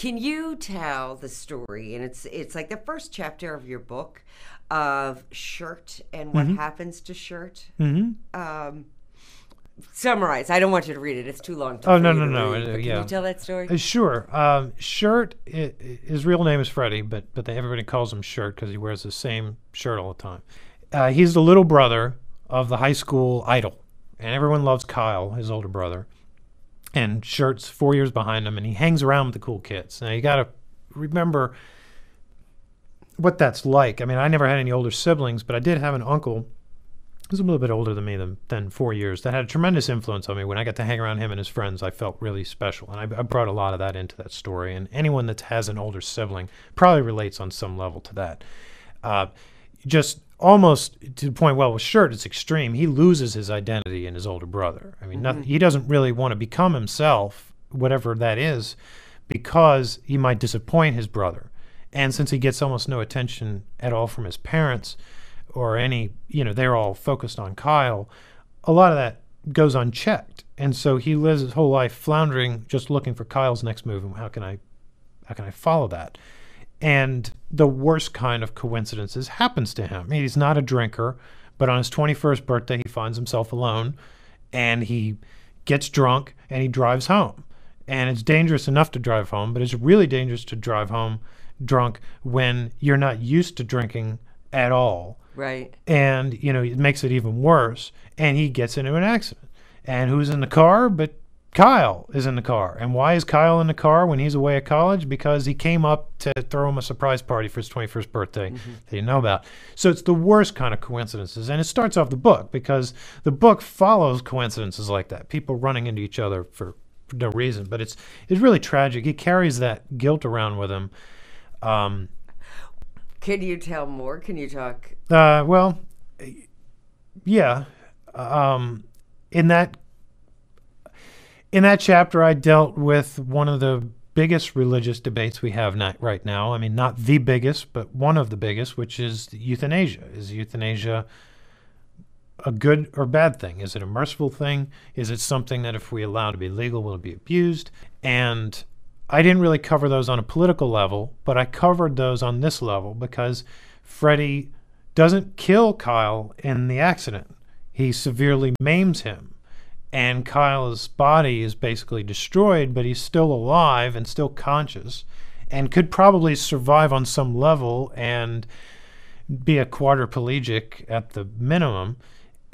Can you tell the story? And it's like the first chapter of your book of Shirt and what happens to Shirt. Summarize. I don't want you to read it. It's too long. No. Can you tell that story? Sure. Shirt, his real name is Freddie, but everybody calls him Shirt because he wears the same shirt all the time. He's the little brother of the high school idol, and everyone loves Kyle, his older brother. And Shirt's 4 years behind him, and he hangs around with the cool kids. Now, you got to remember what that's like. I mean, I never had any older siblings, but I did have an uncle who's a little bit older than me than 4 years that had a tremendous influence on me. When I got to hang around him and his friends, I felt really special. And I brought a lot of that into that story. And anyone that has an older sibling probably relates on some level to that. Just almost to the point, well, with Shirt, it's extreme. He loses his identity in his older brother. I mean, he doesn't really want to become himself, whatever that is, because he might disappoint his brother. And since he gets almost no attention at all from his parents or any, they're all focused on Kyle, a lot of that goes unchecked. And so he lives his whole life floundering, just looking for Kyle's next move and how can I follow that? And the worst kind of coincidences happens to him. He's not a drinker, but on his 21st birthday, he finds himself alone, and he gets drunk, and he drives home. And it's dangerous enough to drive home, but it's really dangerous to drive home drunk when you're not used to drinking at all. Right. And, it makes it even worse, and he gets into an accident. And who's in the car but Kyle is in the car. And why is Kyle in the car when he's away at college? Because he came up to throw him a surprise party for his 21st birthday that he didn't know about. So it's the worst kind of coincidences. And it starts off the book because the book follows coincidences like that, people running into each other for no reason. But it's really tragic. He carries that guilt around with him. Can you tell more? Can you talk? Well, yeah. In that chapter, I dealt with one of the biggest religious debates we have right now. I mean, not the biggest, but one of the biggest, which is euthanasia. Is euthanasia a good or bad thing? Is it a merciful thing? Is it something that if we allow to be legal, will it be abused? And I didn't really cover those on a political level, but I covered those on this level because Freddie doesn't kill Kyle in the accident. He severely maims him. And Kyle's body is basically destroyed, but he's still alive and still conscious and could probably survive on some level and be a quadriplegic at the minimum.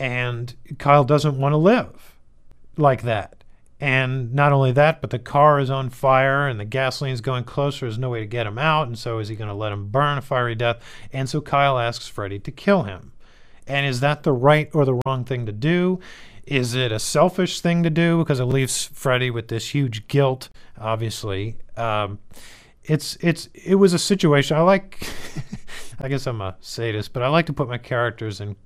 And Kyle doesn't want to live like that. And not only that, but the car is on fire and the gasoline's going closer. There's no way to get him out. And so is he going to let him burn a fiery death? And so Kyle asks Freddie to kill him. And is that the right or the wrong thing to do? Is it a selfish thing to do because it leaves Freddie with this huge guilt? Obviously, it was a situation. I guess I'm a sadist, but I like to put my characters in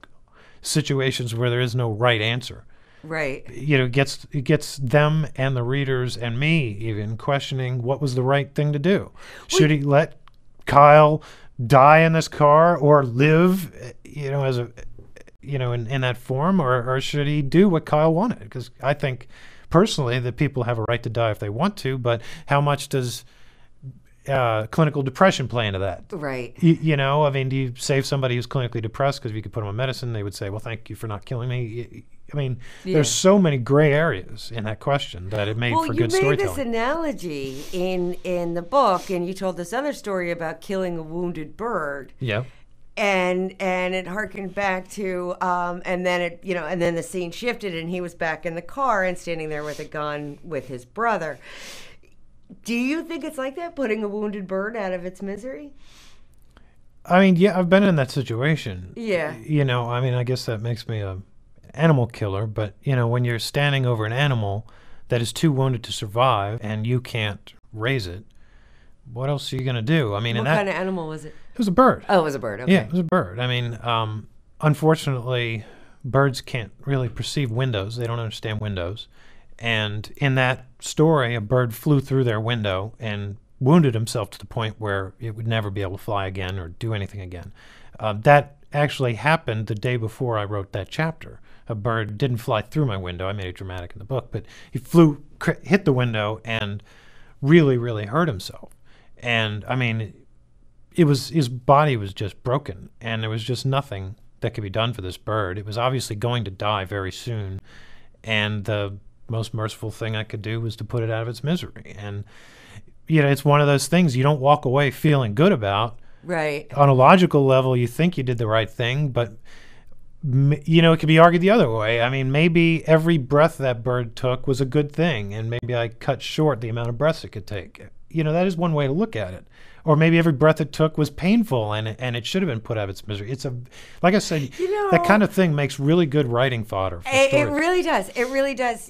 situations where there is no right answer. Right. It gets them and the readers and me even questioning what was the right thing to do. Should he let Kyle die in this car or live, as a in that form, or should he do what Kyle wanted? Because I think personally that people have a right to die if they want to, but how much does clinical depression play into that? Right. Do you save somebody who's clinically depressed because if you could put them on medicine, they would say, well, thank you for not killing me. There's so many gray areas in that question that it made for good storytelling. Well, you made this analogy in the book, and you told this other story about killing a wounded bird. Yeah. And it harkened back to and then the scene shifted and he was back in the car and standing there with a gun with his brother. Do you think it's like that, putting a wounded bird out of its misery? Yeah, I've been in that situation. Yeah. I guess that makes me a animal killer, but when you're standing over an animal that is too wounded to survive and you can't raise it, what else are you going to do? What kind of animal was it? It was a bird. Oh, it was a bird. Okay. Yeah, it was a bird. Unfortunately, birds can't really perceive windows. They don't understand windows. And in that story, a bird flew through their window and wounded himself to the point where it would never be able to fly again or do anything again. That actually happened the day before I wrote that chapter. A bird didn't fly through my window. I made it dramatic in the book, but he hit the window and really, really hurt himself. And I mean, his body was just broken, and there was just nothing that could be done for this bird. It was obviously going to die very soon, and the most merciful thing I could do was to put it out of its misery. And it's one of those things you don't walk away feeling good about. Right. On a logical level, you think you did the right thing, but it could be argued the other way. I mean, maybe every breath that bird took was a good thing, and maybe I cut short the amount of breaths it could take. That is one way to look at it. Or maybe every breath it took was painful, and it should have been put out of its misery. Like I said, that kind of thing makes really good writing fodder. It really does. It really does.